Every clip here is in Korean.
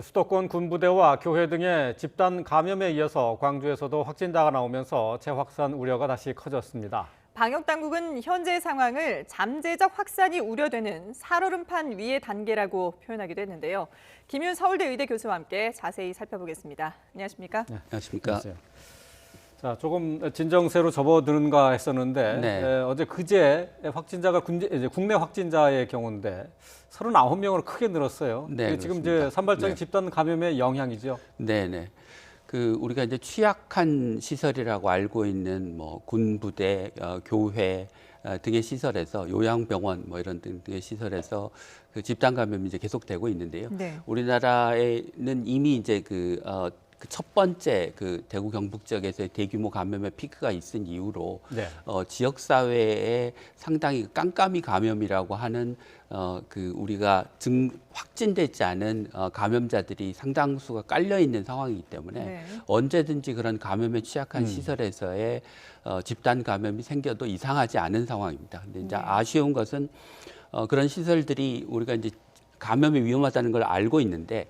수도권 군부대와 교회 등의 집단 감염에 이어서 광주에서도 확진자가 나오면서 재확산 우려가 다시 커졌습니다. 방역 당국은 현재 상황을 잠재적 확산이 우려되는 살얼음판 위의 단계라고 표현하기도 했는데요. 김윤 서울대 의대 교수와 함께 자세히 살펴보겠습니다. 안녕하십니까? 네, 안녕하십니까? 자, 조금 진정세로 접어드는가 했었는데 네. 어제 그제 확진자가 국내 확진자의 경우인데 39명으로 크게 늘었어요. 네, 이게 지금 그렇습니다. 이제 산발적인 네. 집단 감염의 영향이죠. 네네. 우리가 이제 취약한 시설이라고 알고 있는 뭐 군부대, 교회 등의 시설에서 요양병원 뭐 이런 등의 시설에서 그 집단 감염이 이제 계속되고 있는데요. 네. 우리나라에는 이미 이제 그 첫 번째 그 대구 경북 지역에서의 대규모 감염의 피크가 있은 이후로 네. 지역 사회에 상당히 깜깜이 감염이라고 하는 우리가 확진되지 않은 감염자들이 상당수가 깔려 있는 상황이기 때문에 네. 언제든지 그런 감염에 취약한 시설에서의 집단 감염이 생겨도 이상하지 않은 상황입니다. 근데 이제 네. 아쉬운 것은 그런 시설들이 우리가 이제 감염이 위험하다는 걸 알고 있는데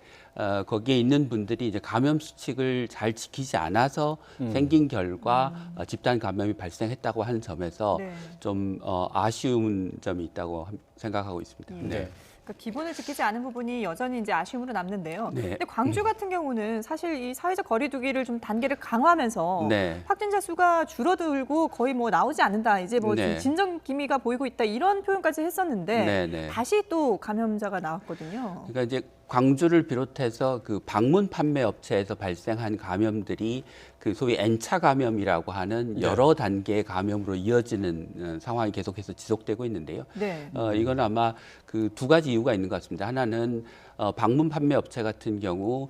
거기에 있는 분들이 이제 감염 수칙을 잘 지키지 않아서 생긴 결과 집단 감염이 발생했다고 하는 점에서 네. 좀 아쉬운 점이 있다고 생각하고 있습니다. 네. 그러니까 기본을 지키지 않은 부분이 여전히 이제 아쉬움으로 남는데요. 네. 근데 광주 같은 경우는 사실 이 사회적 거리두기를 좀 단계를 강화하면서 네. 확진자 수가 줄어들고 거의 뭐 나오지 않는다. 이제 뭐 네. 좀 진정 기미가 보이고 있다. 이런 표현까지 했었는데 네, 네. 다시 또 감염자가 나왔거든요. 그러니까 이제 광주를 비롯해서 그 방문 판매 업체에서 발생한 감염들이 그 소위 N차 감염이라고 하는 여러 단계의 감염으로 이어지는 상황이 계속해서 지속되고 있는데요. 네. 이건 아마 그 두 가지 이유가 있는 것 같습니다. 하나는 방문 판매 업체 같은 경우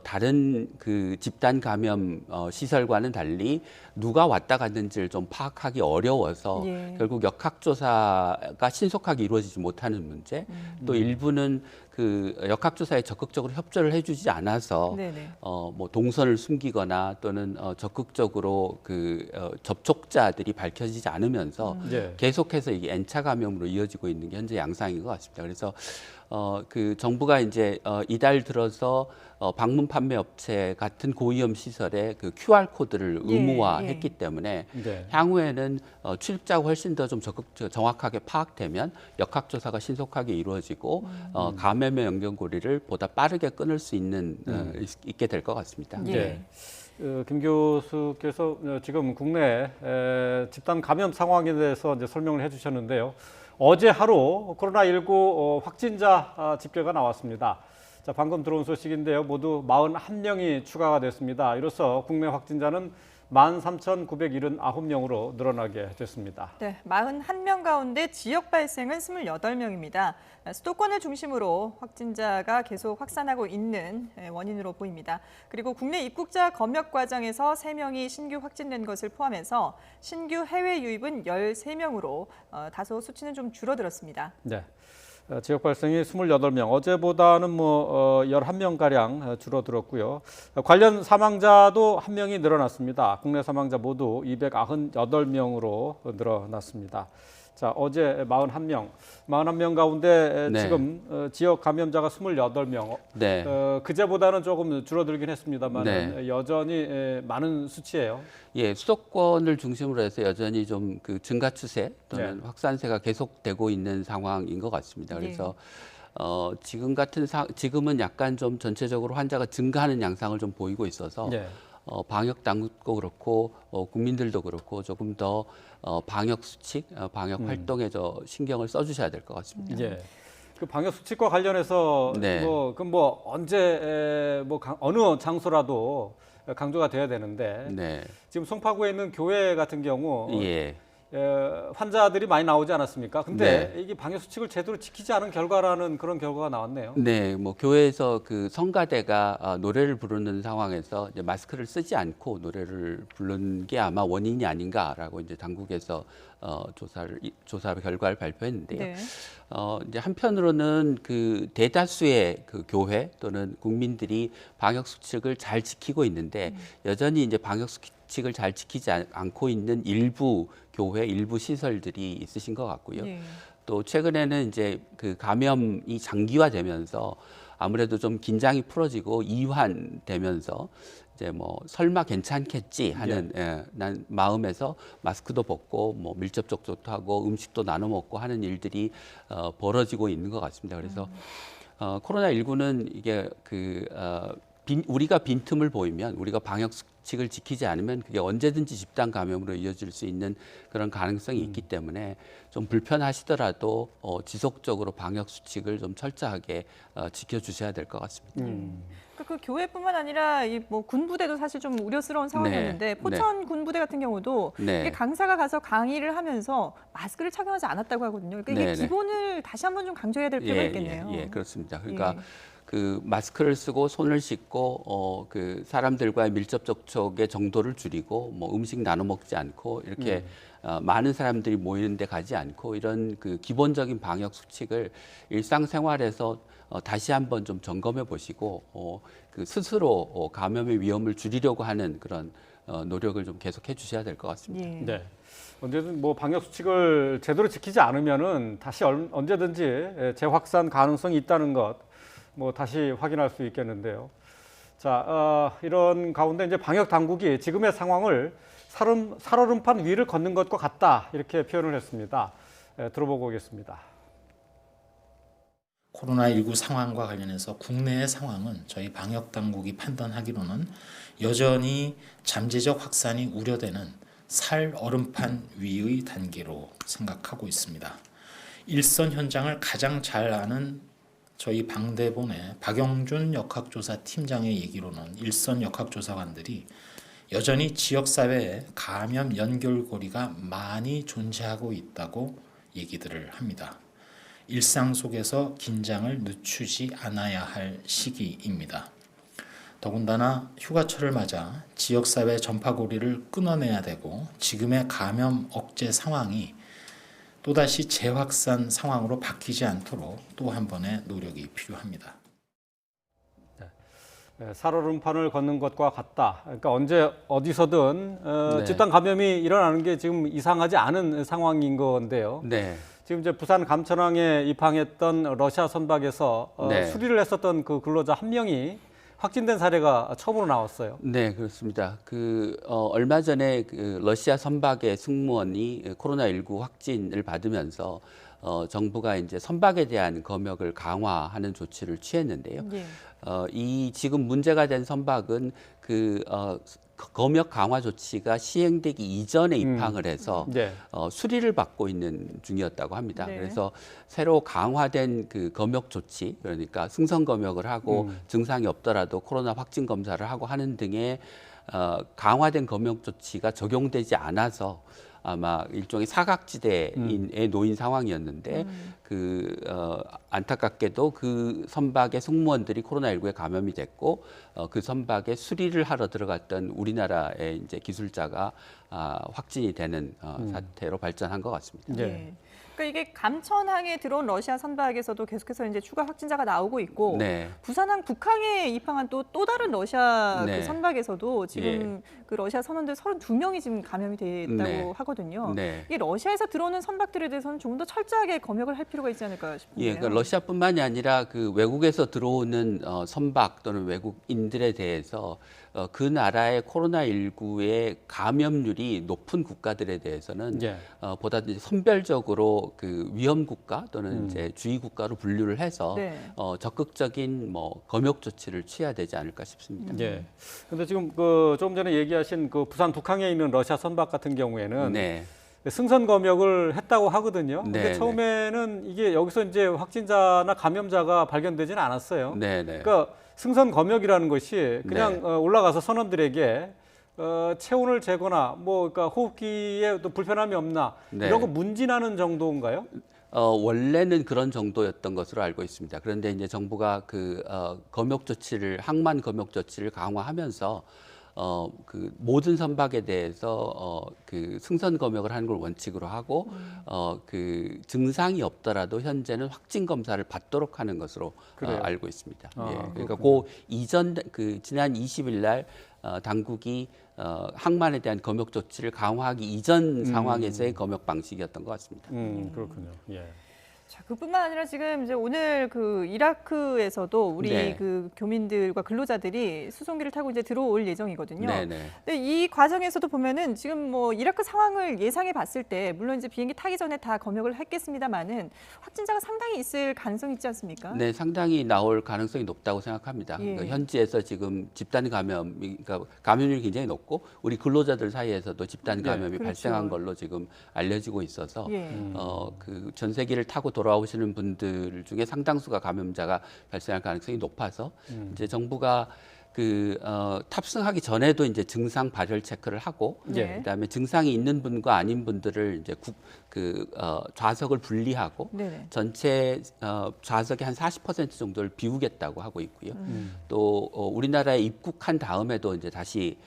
다른 그 집단 감염 시설과는 달리 누가 왔다 갔는지를 좀 파악하기 어려워서 예. 결국 역학조사가 신속하게 이루어지지 못하는 문제, 또 일부는 그 역학조사에 적극적으로 협조를 해주지 않아서 네네. 뭐 동선을 숨기거나 또는 적극적으로 접촉자들이 밝혀지지 않으면서 예. 계속해서 이게 N차 감염으로 이어지고 있는 게 현재 양상인 것 같습니다. 그래서 그 정부가 이제 이달 들어서 방문 판매 업체 같은 고위험 시설에 그 QR 코드를 예, 의무화했기 예. 때문에 네. 향후에는 출입자가 훨씬 더 좀 정확하게 파악되면 역학조사가 신속하게 이루어지고 감염의 연결고리를 보다 빠르게 끊을 수 있게 될 것 같습니다. 예. 네. 김 교수께서 지금 국내 집단 감염 상황에 대해서 이제 설명을 해주셨는데요. 어제 하루 코로나19 확진자 집계가 나왔습니다. 자, 방금 들어온 소식인데요. 모두 41명이 추가가 됐습니다. 이로써 국내 확진자는 13,979명으로 늘어나게 됐습니다. 네, 41명 가운데 지역 발생은 28명입니다. 수도권을 중심으로 확진자가 계속 확산하고 있는 원인으로 보입니다. 그리고 국내 입국자 검역 과정에서 3명이 신규 확진된 것을 포함해서 신규 해외 유입은 13명으로 다소 수치는 좀 줄어들었습니다. 네. 지역 발생이 28명, 어제보다는 11명가량 줄어들었고요. 관련 사망자도 1명이 늘어났습니다. 국내 사망자 모두 298명으로 늘어났습니다. 자, 어제 41명 가운데 네. 지금 지역 감염자가 28명. 네. 그제보다는 조금 줄어들긴 했습니다만 네. 여전히 많은 수치예요. 예, 수도권을 중심으로 해서 여전히 좀 그 증가 추세 또는 네. 확산세가 계속되고 있는 상황인 것 같습니다. 그래서 지금은 약간 좀 전체적으로 환자가 증가하는 양상을 좀 보이고 있어서 네. 방역 당국도 그렇고 국민들도 그렇고 조금 더 방역 수칙, 방역 활동에 신경을 써주셔야 될 것 같습니다. 예. 그 방역 수칙과 관련해서 네. 언제 어느 장소라도 강조가 돼야 되는데 네, 지금 송파구에 있는 교회 같은 경우 예, 환자들이 많이 나오지 않았습니까? 근데 네. 이게 방역 수칙을 제대로 지키지 않은 결과라는 그런 결과가 나왔네요. 네, 뭐 교회에서 그 성가대가 노래를 부르는 상황에서 이제 마스크를 쓰지 않고 노래를 부른 게 아마 원인이 아닌가라고 이제 당국에서 조사 결과를 발표했는데요. 네. 이제 한편으로는 그 대다수의 그 교회 또는 국민들이 방역 수칙을 잘 지키고 있는데 여전히 이제 방역 수칙을 잘 지키지 않고 있는 일부 교회, 일부 시설들이 있으신 것 같고요. 예. 또 최근에는 이제 그 감염이 장기화되면서 아무래도 좀 긴장이 풀어지고 이완되면서 이제 뭐 설마 괜찮겠지 하는 난 마음에서 마스크도 벗고 뭐 밀접 접촉도 하고 음식도 나눠 먹고 하는 일들이 벌어지고 있는 것 같습니다. 그래서 코로나19는 이게 우리가 빈틈을 보이면 우리가 방역 수칙을 지키지 않으면 그게 언제든지 집단 감염으로 이어질 수 있는 그런 가능성이 있기 때문에 좀 불편하시더라도 지속적으로 방역 수칙을 좀 철저하게 지켜주셔야 될 것 같습니다. 그 교회뿐만 아니라 이 뭐 군부대도 사실 좀 우려스러운 상황이었는데 포천 군부대 같은 경우도 이게 강사가 가서 강의를 하면서 마스크를 착용하지 않았다고 하거든요. 그러니까 이게 기본을 다시 한번 좀 강조해야 될 필요가 있겠네요. 예, 그렇습니다. 그러니까 그 마스크를 쓰고 손을 씻고 그 사람들과의 밀접 접촉의 정도를 줄이고 뭐 음식 나눠 먹지 않고 이렇게 많은 사람들이 모이는 데 가지 않고 이런 그 기본적인 방역 수칙을 일상생활에서 다시 한번 좀 점검해 보시고 그 스스로 감염의 위험을 줄이려고 하는 그런 노력을 좀 계속해 주셔야 될 것 같습니다. 네. 언제든 뭐 방역 수칙을 제대로 지키지 않으면은 다시 언제든지 재확산 가능성이 있다는 것 뭐 다시 확인할 수 있겠는데요. 자, 이런 가운데 이제 방역 당국이 지금의 상황을 살얼음판 위를 걷는 것과 같다 이렇게 표현을 했습니다. 들어보고 오겠습니다. 코로나19 상황과 관련해서 국내의 상황은 저희 방역 당국이 판단하기로는 여전히 잠재적 확산이 우려되는 살얼음판 위의 단계로 생각하고 있습니다. 일선 현장을 가장 잘 아는 저희 방대본의 박영준 역학조사 팀장의 얘기로는 일선 역학조사관들이 여전히 지역사회에 감염 연결고리가 많이 존재하고 있다고 얘기들을 합니다. 일상 속에서 긴장을 늦추지 않아야 할 시기입니다. 더군다나 휴가철을 맞아 지역사회 전파고리를 끊어내야 되고 지금의 감염 억제 상황이 또다시 재확산 상황으로 바뀌지 않도록 또 한 번의 노력이 필요합니다. 살얼음판을 걷는 것과 같다. 그러니까 언제 어디서든 집단 감염이 일어나는 게 지금 이상하지 않은 상황인 건데요. 지금 이제 부산 감천항에 입항했던 러시아 선박에서 수리를 했었던 그 근로자 한 명이 확진된 사례가 처음으로 나왔어요. 네, 그렇습니다. 얼마 전에 러시아 선박의 승무원이 코로나19 확진을 받으면서 정부가 이제 선박에 대한 검역을 강화하는 조치를 취했는데요. 이 지금 문제가 된 선박은 검역 강화 조치가 시행되기 이전에 입항을 해서 수리를 받고 있는 중이었다고 합니다. 그래서 새로 강화된 그 검역 조치, 그러니까 승선 검역을 하고 증상이 없더라도 코로나 확진 검사를 하고 하는 등의 강화된 검역 조치가 적용되지 않아서 아마 일종의 사각지대에 놓인 상황이었는데 안타깝게도 그 선박의 승무원들이 코로나19에 감염이 됐고 그 선박에 수리를 하러 들어갔던 우리나라의 이제 기술자가 확진이 되는 사태로 발전한 것 같습니다. 그러니까 이게 감천항에 들어온 러시아 선박에서도 계속해서 이제 추가 확진자가 나오고 있고 부산항 북항에 입항한 또 다른 러시아 그 선박에서도 지금 그 러시아 선원들 32명이 지금 감염이 됐다고 하거든요. 이 러시아에서 들어오는 선박들에 대해서는 조금 더 철저하게 검역을 할 필요가 있지 않을까 싶은데요. 그러니까 러시아뿐만이 아니라 그 외국에서 들어오는 선박 또는 외국인들에 대해서 그 나라의 코로나19의 감염률이 높은 국가들에 대해서는 보다 선별적으로 그 위험 국가 또는 이제 주의 국가로 분류를 해서 적극적인 뭐 검역 조치를 취해야 되지 않을까 싶습니다. 근데 지금 조금 전에 얘기하신 그 부산 북항에 있는 러시아 선박 같은 경우에는 승선 검역을 했다고 하거든요. 근데 처음에는 이게 여기서 이제 확진자나 감염자가 발견되지는 않았어요. 그러니까 승선 검역이라는 것이 그냥 올라가서 선원들에게 체온을 재거나 뭐 그러니까 호흡기에 또 불편함이 없나 이런 거 문진하는 정도인가요? 원래는 그런 정도였던 것으로 알고 있습니다. 그런데 이제 정부가 검역 조치를 항만 검역 조치를 강화하면서 그 모든 선박에 대해서 그 승선 검역을 하는 걸 원칙으로 하고 그 증상이 없더라도 현재는 확진 검사를 받도록 하는 것으로 알고 있습니다. 그러니까 그 이전 지난 20일 날 당국이 항만에 대한 검역 조치를 강화하기 이전 상황에서의 검역 방식이었던 것 같습니다. 그렇군요. 자, 그뿐만 아니라 지금 이제 오늘 그 이라크에서도 우리 네. 그 교민들과 근로자들이 수송기를 타고 이제 들어올 예정이거든요. 네네. 근데 이 과정에서도 보면은 지금 뭐 이라크 상황을 예상해 봤을 때 물론 이제 비행기 타기 전에 다 검역을 했겠습니다만은 확진자가 상당히 있을 가능성이 있지 않습니까? 네, 상당히 나올 가능성이 높다고 생각합니다. 예. 그러니까 현지에서 지금 집단 감염이, 그러니까 감염률이 굉장히 높고 우리 근로자들 사이에서도 집단 네, 감염이 그렇죠. 발생한 걸로 지금 알려지고 있어서 예. 그 전세기를 타고 돌아오시는 분들 중에 상당수가 감염자가 발생할 가능성이 높아서 이제 정부가 탑승하기 전에도 이제 증상 발열 체크를 하고 네. 그다음에 증상이 있는 분과 아닌 분들을 이제 좌석을 분리하고 네네. 전체 좌석의 한 40% 정도를 비우겠다고 하고 있고요. 또 우리나라에 입국한 다음에도 이제 다시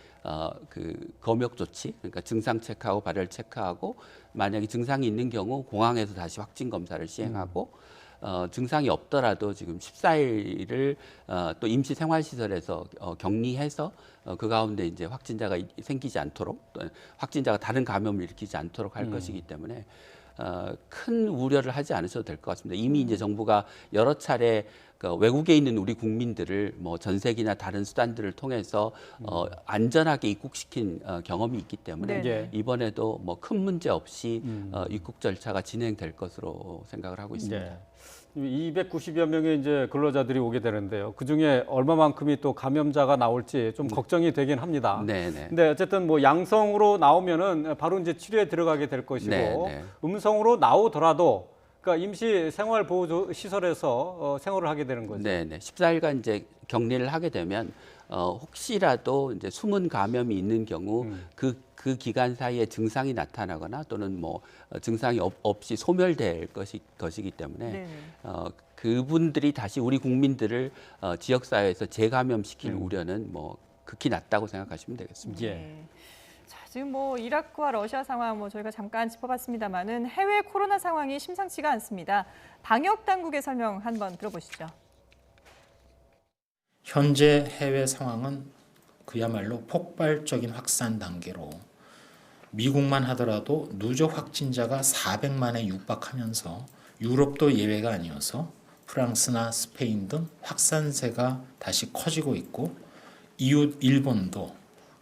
검역 조치, 그러니까 증상 체크하고 발열 체크하고 만약에 증상이 있는 경우 공항에서 다시 확진 검사를 시행하고 증상이 없더라도 지금 14일을 또 임시 생활시설에서 격리해서 그 가운데 이제 확진자가 생기지 않도록 또 확진자가 다른 감염을 일으키지 않도록 할 것이기 때문에 큰 우려를 하지 않으셔도 될 것 같습니다. 이미 이제 정부가 여러 차례 외국에 있는 우리 국민들을 뭐 전세기나 다른 수단들을 통해서 안전하게 입국시킨 경험이 있기 때문에 네. 이번에도 뭐 큰 문제 없이 입국 절차가 진행될 것으로 생각을 하고 있습니다. 네. 290여 명의 이제 근로자들이 오게 되는데요. 그 중에 얼마만큼이 또 감염자가 나올지 좀 걱정이 되긴 합니다. 네네. 근데 어쨌든 뭐 양성으로 나오면은 바로 이제 치료에 들어가게 될 것이고 네. 음성으로 나오더라도 그러니까 임시 생활보호 시설에서 생활을 하게 되는 거죠. 네네. 14일간 이제 격리를 하게 되면 혹시라도 이제 숨은 감염이 있는 경우 그 기간 사이에 증상이 나타나거나 또는 뭐 증상이 없이 소멸될 것이기 때문에 네네. 그분들이 다시 우리 국민들을 지역 사회에서 재감염시킬 우려는 뭐 극히 낮다고 생각하시면 되겠습니다. 예. 네. 자, 지금 뭐 이라크와 러시아 상황 뭐 저희가 잠깐 짚어봤습니다만은 해외 코로나 상황이 심상치가 않습니다. 방역 당국의 설명 한번 들어보시죠. 현재 해외 상황은 그야말로 폭발적인 확산 단계로 미국만 하더라도 누적 확진자가 400만에 육박하면서 유럽도 예외가 아니어서 프랑스나 스페인 등 확산세가 다시 커지고 있고 이웃 일본도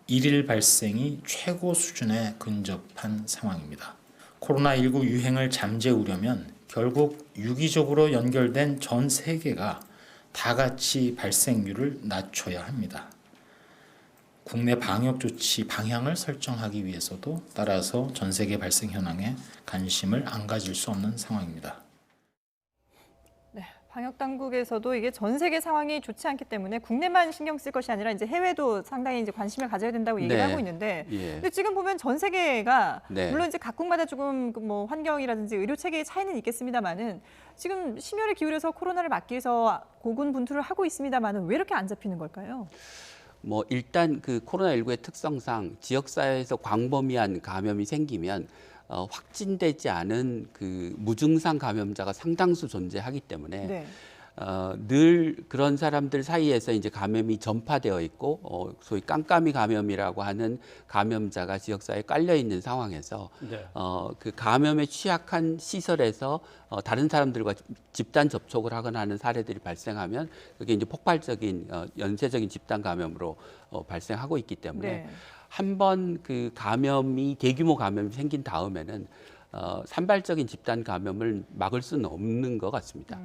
일일 발생이 최고 수준에 근접한 상황입니다. 코로나19 유행을 잠재우려면 결국 유기적으로 연결된 전 세계가 다 같이 발생률을 낮춰야 합니다. 국내 방역 조치 방향을 설정하기 위해서도 따라서 전 세계 발생 현황에 관심을 안 가질 수 없는 상황입니다. 네, 방역 당국에서도 이게 전 세계 상황이 좋지 않기 때문에 국내만 신경 쓸 것이 아니라 이제 해외도 상당히 이제 관심을 가져야 된다고 얘기를 네. 하고 있는데, 예. 근데 지금 보면 전 세계가 네. 물론 이제 각국마다 조금 뭐 환경이라든지 의료 체계의 차이는 있겠습니다만은 지금 심혈을 기울여서 코로나를 막기 위해서 고군분투를 하고 있습니다만은 왜 이렇게 안 잡히는 걸까요? 뭐 일단 그 코로나19의 특성상 지역 사회에서 광범위한 감염이 생기면 확진되지 않은 그 무증상 감염자가 상당수 존재하기 때문에 네. 늘 그런 사람들 사이에서 이제 감염이 전파되어 있고 소위 깜깜이 감염이라고 하는 감염자가 지역 사회에 깔려 있는 상황에서 네. 그 감염에 취약한 시설에서 다른 사람들과 집단 접촉을 하거나 하는 사례들이 발생하면 그게 이제 폭발적인 연쇄적인 집단 감염으로 발생하고 있기 때문에 네. 한번 그 감염이 대규모 감염이 생긴 다음에는 산발적인 집단 감염을 막을 수는 없는 것 같습니다.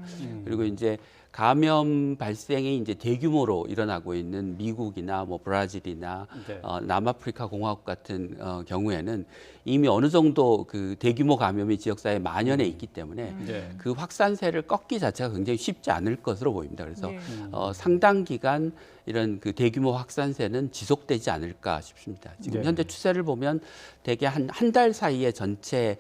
그리고 이제 감염 발생이 이제 대규모로 일어나고 있는 미국이나 뭐 브라질이나 네. 남아프리카 공화국 같은 경우에는 이미 어느 정도 그 대규모 감염이 지역사회에 만연해 있기 때문에 네. 그 확산세를 꺾기 자체가 굉장히 쉽지 않을 것으로 보입니다. 그래서 네. 상당 기간 이런 그 대규모 확산세는 지속되지 않을까 싶습니다. 지금 네. 현재 추세를 보면 대개 한 달 사이에 전체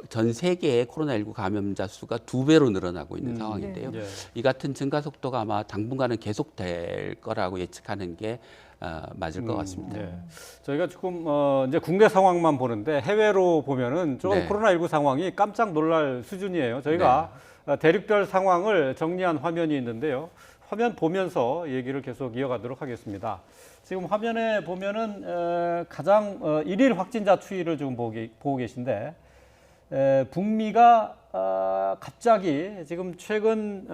전 세계의 코로나19 감염자 수가 2배로 늘어나고 있는 상황인데요. 네. 이 같은 증가 속도가 아마 당분간은 계속될 거라고 예측하는 게 맞을 것 같습니다. 네. 저희가 지금 이제 국내 상황만 보는데 해외로 보면은 좀 네. 코로나19 상황이 깜짝 놀랄 수준이에요. 저희가 대륙별 상황을 정리한 화면이 있는데요. 화면 보면서 얘기를 계속 이어가도록 하겠습니다. 지금 화면에 보면은 가장 일일 확진자 추이를 지금 보고 계신데 북미가 갑자기 지금 최근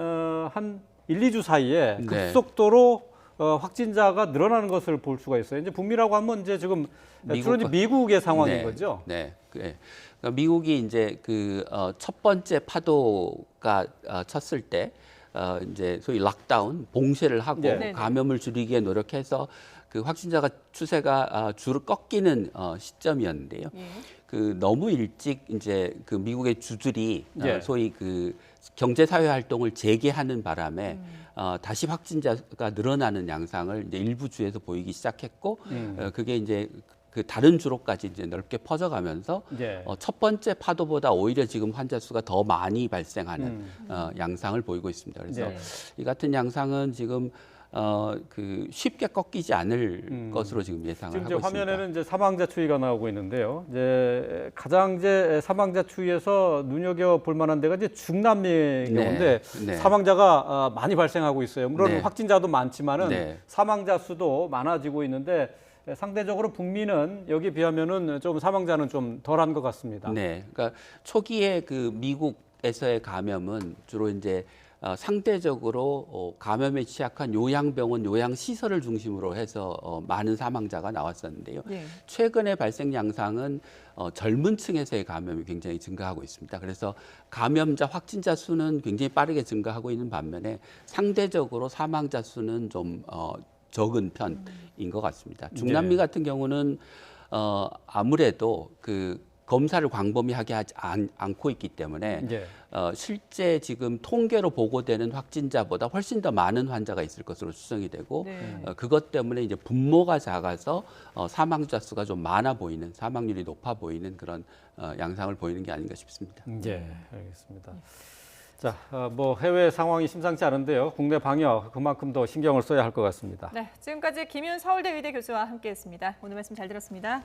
한 1, 2주 사이에 네. 급속도로 확진자가 늘어나는 것을 볼 수가 있어요. 이제 북미라고 하면 이제 지금 주로 이제 미국의 상황인 네, 거죠. 네. 그러니까 미국이 이제 그 첫 번째 파도가 쳤을 때 이제 소위 락다운, 봉쇄를 하고 네. 감염을 줄이기에 노력해서 그 확진자가 추세가 줄을 꺾이는 시점이었는데요. 예. 그 너무 일찍 이제 그 미국의 주들이 예. 소위 그 경제 사회 활동을 재개하는 바람에 다시 확진자가 늘어나는 양상을 이제 일부 주에서 보이기 시작했고 그게 이제 그 다른 주로까지 이제 넓게 퍼져가면서 예. 첫 번째 파도보다 오히려 지금 환자 수가 더 많이 발생하는 양상을 보이고 있습니다. 그래서 네. 이 같은 양상은 지금 그 쉽게 꺾이지 않을 것으로 지금 예상을 지금 이제 하고 있습니다. 화면에는 이제 사망자 추이가 나오고 있는데요. 이제 가장 이제 사망자 추이에서 눈여겨 볼 만한 데가 이제 중남미의 경우인데 네. 사망자가 많이 발생하고 있어요. 물론 네. 확진자도 많지만은 네. 사망자 수도 많아지고 있는데 상대적으로 북미는 여기에 비하면은 좀 사망자는 좀 덜한 것 같습니다. 네, 그러니까 초기에 그 미국에서의 감염은 주로 이제 상대적으로 감염에 취약한 요양병원, 요양시설을 중심으로 해서 많은 사망자가 나왔었는데요. 예. 최근의 발생 양상은 젊은 층에서의 감염이 굉장히 증가하고 있습니다. 그래서 감염자, 확진자 수는 굉장히 빠르게 증가하고 있는 반면에 상대적으로 사망자 수는 좀 적은 편인 것 같습니다. 중남미 네. 같은 경우는 아무래도 그 검사를 광범위하게 하지 않고 있기 때문에 예. 실제 지금 통계로 보고되는 확진자보다 훨씬 더 많은 환자가 있을 것으로 추정이 되고 네. 그것 때문에 이제 분모가 작아서 사망자 수가 좀 많아 보이는, 사망률이 높아 보이는 그런 양상을 보이는 게 아닌가 싶습니다. 예, 알겠습니다. 자, 뭐 해외 상황이 심상치 않은데요. 국내 방역 그만큼 더 신경을 써야 할 것 같습니다. 네, 지금까지 김윤 서울대 의대 교수와 함께했습니다. 오늘 말씀 잘 들었습니다.